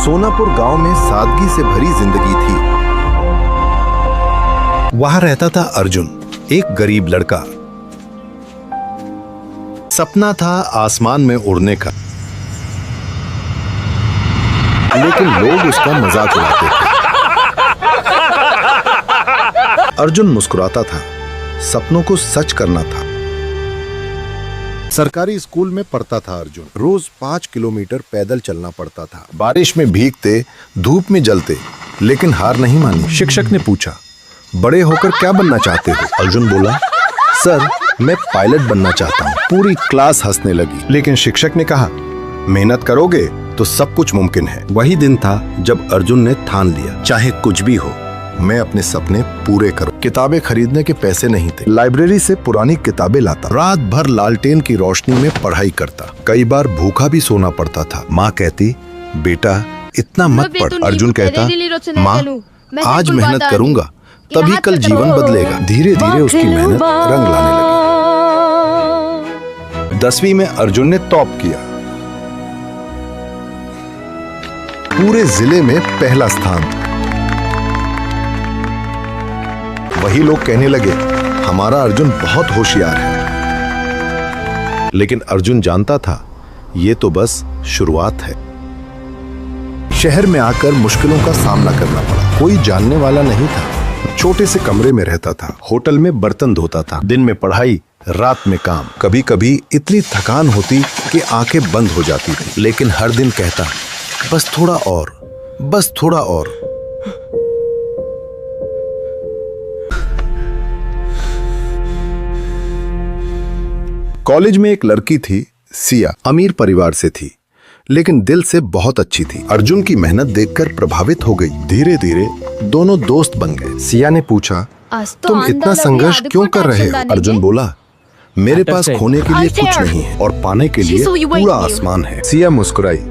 सोनापुर गांव में सादगी से भरी जिंदगी थी। वहां रहता था अर्जुन, एक गरीब लड़का। सपना था आसमान में उड़ने का, लेकिन लोग उसका मजाक उड़ाते थे। अर्जुन मुस्कुराता था, सपनों को सच करना था। सरकारी स्कूल में पढ़ता था अर्जुन। रोज 5 किलोमीटर पैदल चलना पड़ता था। बारिश में भीगते, धूप में जलते, लेकिन हार नहीं मानी। शिक्षक ने पूछा, बड़े होकर क्या बनना चाहते हो? अर्जुन बोला, सर मैं पायलट बनना चाहता हूँ। पूरी क्लास हंसने लगी, लेकिन शिक्षक ने कहा, मेहनत करोगे तो सब कुछ मुमकिन है। वही दिन था जब अर्जुन ने ठान लिया, चाहे कुछ भी हो, मैं अपने सपने पूरे करूं। किताबें खरीदने के पैसे नहीं थे। लाइब्रेरी से पुरानी किताबें लाता, रात भर लालटेन की रोशनी में पढ़ाई करता। कई बार भूखा भी सोना पड़ता था। माँ कहती, बेटा इतना मत पढ़। अर्जुन कहता, माँ आज मेहनत करूंगा, तभी कल जीवन बदलेगा। धीरे धीरे उसकी मेहनत रंग लाने लगी। 10वीं में अर्जुन ने टॉप किया, पूरे जिले में पहला स्थान था। वही लोग कहने लगे, हमारा अर्जुन बहुत होशियार है। लेकिन अर्जुन जानता था, ये तो बस शुरुआत है। शहर में आकर मुश्किलों का सामना करना पड़ा। कोई जानने वाला नहीं था। छोटे से कमरे में रहता था। होटल में बर्तन धोता था। दिन में पढ़ाई, रात में काम। कभी कभी इतनी थकान होती कि आंखें बंद हो जाती थी, लेकिन हर दिन कहता, बस थोड़ा और, बस थोड़ा और। कॉलेज में एक लड़की थी, सिया। अमीर परिवार से थी, लेकिन दिल से बहुत अच्छी थी। अर्जुन की मेहनत देखकर प्रभावित हो गई। धीरे धीरे दोनों दोस्त बन गए। सिया ने पूछा, तुम इतना संघर्ष क्यों कर रहे हो? अर्जुन बोला, मेरे पास खोने के लिए कुछ नहीं है और पाने के लिए पूरा आसमान है। सिया मुस्कुराई,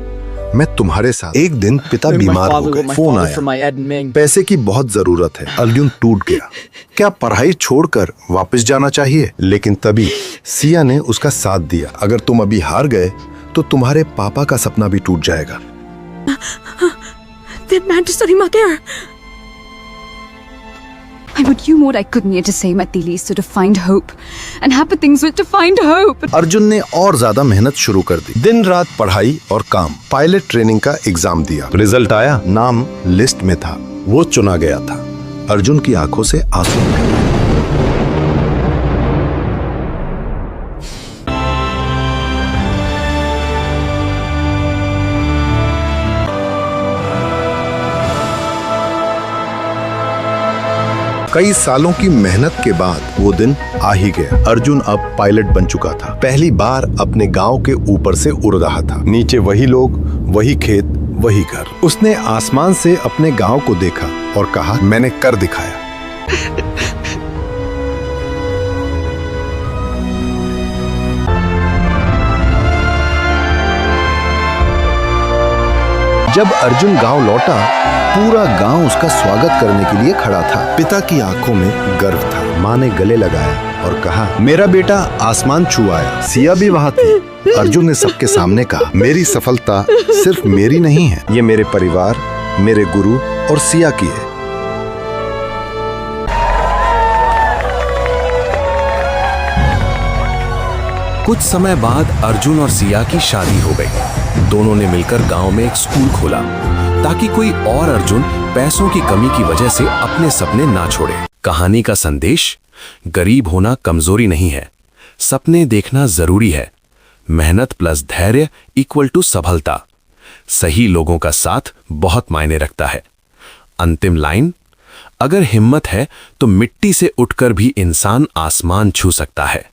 मैं तुम्हारे साथ। एक दिन पिता बीमार हो गए। फोन आया, पैसे की बहुत जरूरत है। अर्जुन टूट गया। क्या पढ़ाई छोड़कर वापस जाना चाहिए? लेकिन तभी सिया ने उसका साथ दिया। अगर तुम अभी हार गए तो तुम्हारे पापा का सपना भी टूट जाएगा। I would do more I couldn't to say Matili so to find hope and happy things with to find hope. Arjun ने और ज्यादा मेहनत शुरू कर दी। दिन रात पढ़ाई और काम। पायलट ट्रेनिंग का एग्जाम दिया। रिजल्ट आया, नाम लिस्ट में था। वो चुना गया था। अर्जुन की आंखों से आंसू निकले। कई सालों की मेहनत के बाद वो दिन आ ही गया। अर्जुन अब पायलट बन चुका था। पहली बार अपने गांव के ऊपर से उड़ रहा था। नीचे वही लोग, वही खेत, वही घर। उसने आसमान से अपने गांव को देखा और कहा, मैंने कर दिखाया। जब अर्जुन गांव लौटा, पूरा गांव उसका स्वागत करने के लिए खड़ा था। पिता की आंखों में गर्व था। माँ ने गले लगाया और कहा, मेरा बेटा आसमान छू आया। सिया भी वहां थी। अर्जुन ने सबके सामने कहा, मेरी सफलता सिर्फ मेरी नहीं है, ये मेरे परिवार, मेरे गुरु और सिया की है। कुछ समय बाद अर्जुन और सिया की शादी हो गई। दोनों ने मिलकर गांव में एक स्कूल खोला ताकि कोई और अर्जुन पैसों की कमी की वजह से अपने सपने ना छोड़े। कहानी का संदेश, गरीब होना कमजोरी नहीं है, सपने देखना जरूरी है। मेहनत प्लस धैर्य इक्वल टू सफलता। सही लोगों का साथ बहुत मायने रखता है। अंतिम लाइन, अगर हिम्मत है तो मिट्टी से उठकर भी इंसान आसमान छू सकता है।